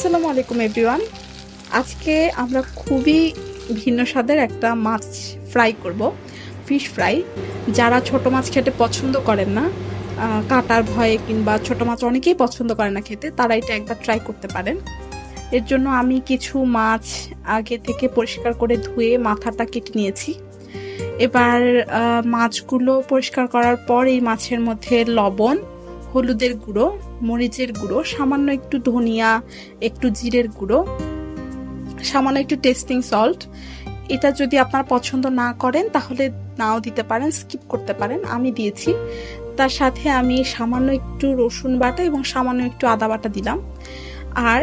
আসসালামু আলাইকুম এভরিওয়ান। আজকে আমরা খুবই ভিন্ন স্বাদের একটা মাছ ফ্রাই করব, ফিশ ফ্রাই। যারা ছোট মাছ খেতে পছন্দ করেন না, কাটার ভয়ে কিংবা ছোট মাছ অনেকেই পছন্দ করে না খেতে, তারা এটা একবার ট্রাই করতে পারেন। এর জন্য আমি কিছু মাছ আগে থেকে পরিষ্কার করে ধুয়ে মাথাটা কেটে নিয়েছি। এবার মাছগুলো পরিষ্কার করার পর এই মাছের মধ্যে লবণ, হলুদের গুঁড়ো, মরিচের গুঁড়ো, সামান্য একটু ধনিয়া, একটু জিরের গুঁড়ো, সামান্য একটু টেস্টিং সল্ট। এটা যদি আপনার পছন্দ না করেন তাহলে নাও দিতে পারেন, স্কিপ করতে পারেন, আমি দিয়েছি। তার সাথে আমি সামান্য একটু রসুন বাটা এবং সামান্য একটু আদা বাটা দিলাম। আর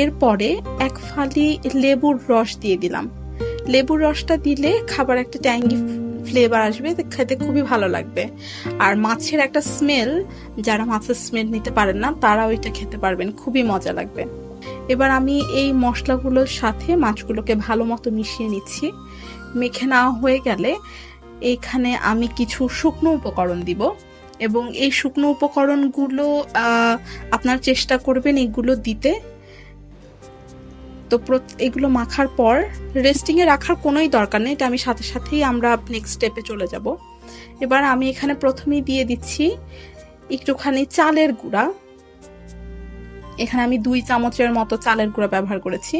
এরপরে এক ফালি লেবুর রস দিয়ে দিলাম। লেবুর রসটা দিলে খাবার একটা ট্যাঙ্গি ফ্লেভার আসবে, খেতে খুবই ভালো লাগবে। আর মাছের একটা স্মেল, যারা মাছের স্মেল নিতে পারেন না তারা ওইটা খেতে পারবেন, খুবই মজা লাগবে। এবার আমি এই মশলাগুলোর সাথে মাছগুলোকে ভালো মতো মিশিয়ে নিচ্ছি। মেখে নেওয়া হয়ে গেলে এইখানে আমি কিছু শুকনো উপকরণ দিব, এবং এই শুকনো উপকরণগুলো আপনার চেষ্টা করবেন এগুলো দিতে। তো এগুলো মাখার পর রেস্টিংয়ে রাখার কোনোই দরকার নেই, এটা আমি সাথে সাথেই আমরা নেক্সট স্টেপে চলে যাব। এবার আমি এখানে প্রথমেই দিয়ে দিচ্ছি একটুখানি চালের গুঁড়া। এখানে আমি 2 চামচের মতো চালের গুঁড়া ব্যবহার করেছি।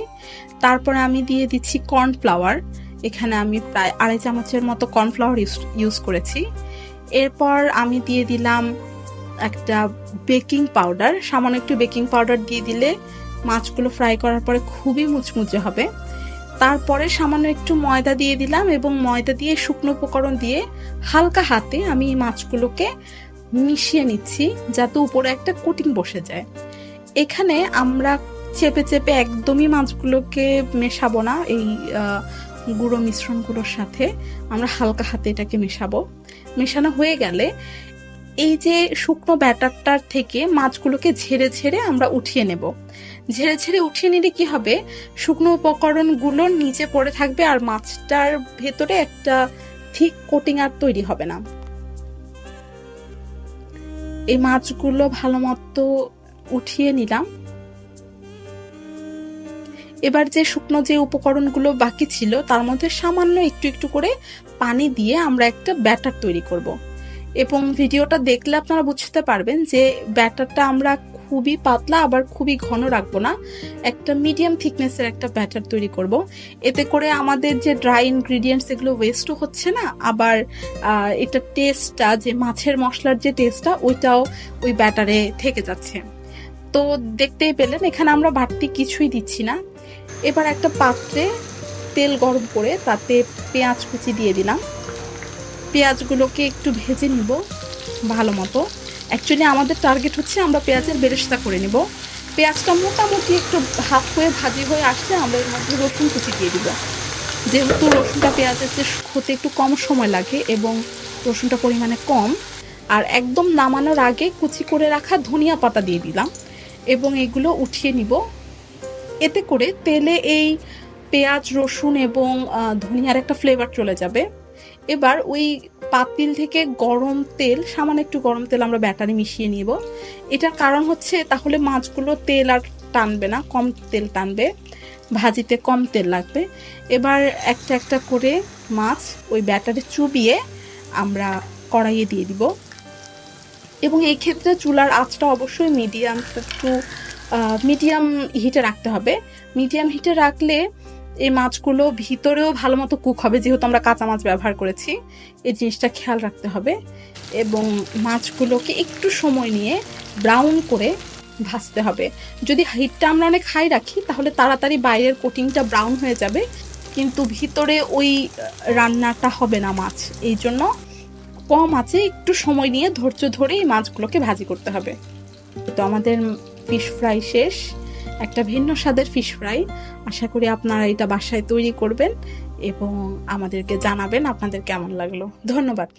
তারপরে আমি দিয়ে দিচ্ছি কর্নফ্লাওয়ার। এখানে আমি প্রায় 2.5 চামচের মতো কর্নফ্লাওয়ার ইউজ করেছি। এরপর আমি দিয়ে দিলাম একটা বেকিং পাউডার। সামান্য একটু বেকিং পাউডার দিয়ে দিলে মাছগুলো ফ্রাই করার পরে খুবই মুচমুচে হবে। তারপরে সামান্য একটু ময়দা দিয়ে দিলাম, এবং ময়দা দিয়ে শুকনো উপকরণ দিয়ে হালকা হাতে আমি মাছগুলোকে মিশিয়ে নিচ্ছি যাতে উপরে একটা কোটিং বসে যায়। এখানে আমরা চেপে চেপে একদমই মাছগুলোকে মেশাবো না, এই গুঁড়ো মিশ্রণগুলোর সাথে আমরা হালকা হাতে এটাকে মেশাবো। মেশানো হয়ে গেলে এই যে শুকনো ব্যাটারটার থেকে মাছগুলোকে ঝেড়ে ঝেড়ে আমরা উঠিয়ে নেব। ঝেড়ে ঝেড়ে উঠিয়ে নিলে কি হবে, শুকনো উপকরণগুলো নিচে পড়ে থাকবে আর মাছটার ভেতরে একটা ঠিক কোটিং আর তৈরি হবে না। এই মাছগুলো ভালো মতো উঠিয়ে নিলাম। এবার যে শুকনো যে উপকরণগুলো বাকি ছিল তার মধ্যে সামান্য একটু একটু করে পানি দিয়ে আমরা একটা ব্যাটার তৈরি করব। এবং ভিডিওটা দেখলে আপনারা বুঝতে পারবেন যে ব্যাটারটা আমরা খুবই পাতলা আবার খুবই ঘন রাখবো না, একটা মিডিয়াম থিকনেসের একটা ব্যাটার তৈরি করব। এতে করে আমাদের যে ড্রাই ইনগ্রিডিয়েন্টস এগুলো ওয়েস্টও হচ্ছে না, আবার এটা টেস্টটা, যে মাছের মশলার যে টেস্টটা, ওইটাও ওই ব্যাটারে থেকে যাচ্ছে। তো দেখতেই পেলেন এখানে আমরা বাড়তি কিছুই দিচ্ছি না। এবার একটা পাত্রে তেল গরম করে তাতে পেঁয়াজ কুচি দিয়ে দিলাম। পেঁয়াজগুলোকে একটু ভেজে নিব ভালো মতো। অ্যাকচুয়ালি আমাদের টার্গেট হচ্ছে আমরা পেঁয়াজের বেরেস্তা করে নিব। পেঁয়াজটা মোটামুটি একটু হাফ হয়ে ভাজি হয়ে আসলে আমরা এর মধ্যে রসুন কুচি দিয়ে দিব। যেহেতু রসুনটা পেঁয়াজের যে হতে একটু কম সময় লাগে এবং রসুনটা পরিমাণে কম, আর একদম নামানোর আগে কুচি করে রাখা ধনিয়া পাতা দিয়ে দিলাম এবং এগুলো উঠিয়ে নিব। এতে করে তেলে এই পেঁয়াজ, রসুন এবং ধনিয়ার একটা ফ্লেভার চলে যাবে। এবার ওই পাতিল থেকে গরম তেল, সামান্য একটু গরম তেল আমরা ব্যাটারে মিশিয়ে নিব। এটার কারণ হচ্ছে তাহলে মাছগুলো তেল আর টানবে না, কম তেল টানবে, ভাজিতে কম তেল লাগবে। এবার একটা একটা করে মাছ ওই ব্যাটারে চুবিয়ে আমরা কড়াইয়ে দিয়ে দিব। এবং এই ক্ষেত্রে চুলার আঁচটা অবশ্যই মিডিয়াম হিটে রাখতে হবে। মিডিয়াম হিটে রাখলে এই মাছগুলো ভিতরেও ভালো মতো কুক হবে, যেহেতু আমরা কাঁচা মাছ ব্যবহার করেছি, এই জিনিসটা খেয়াল রাখতে হবে। এবং মাছগুলোকে একটু সময় নিয়ে ব্রাউন করে ভাজতে হবে। যদি হিটটা আমরা অনেক হাই রাখি তাহলে তাড়াতাড়ি বাইরের কোটিংটা ব্রাউন হয়ে যাবে, কিন্তু ভিতরে ওই রান্নাটা হবে না মাছ। এই জন্য কম আছে একটু সময় নিয়ে ধৈর্য ধরে এই মাছগুলোকে ভাজি করতে হবে। তো আমাদের ফিশ ফ্রাই শেষ, একটা ভিন্ন স্বাদের ফিশ ফ্রাই। আশা করি আপনারা এটা বাসায় তৈরি করবেন এবং আমাদেরকে জানাবেন আপনাদের কেমন লাগলো। ধন্যবাদ।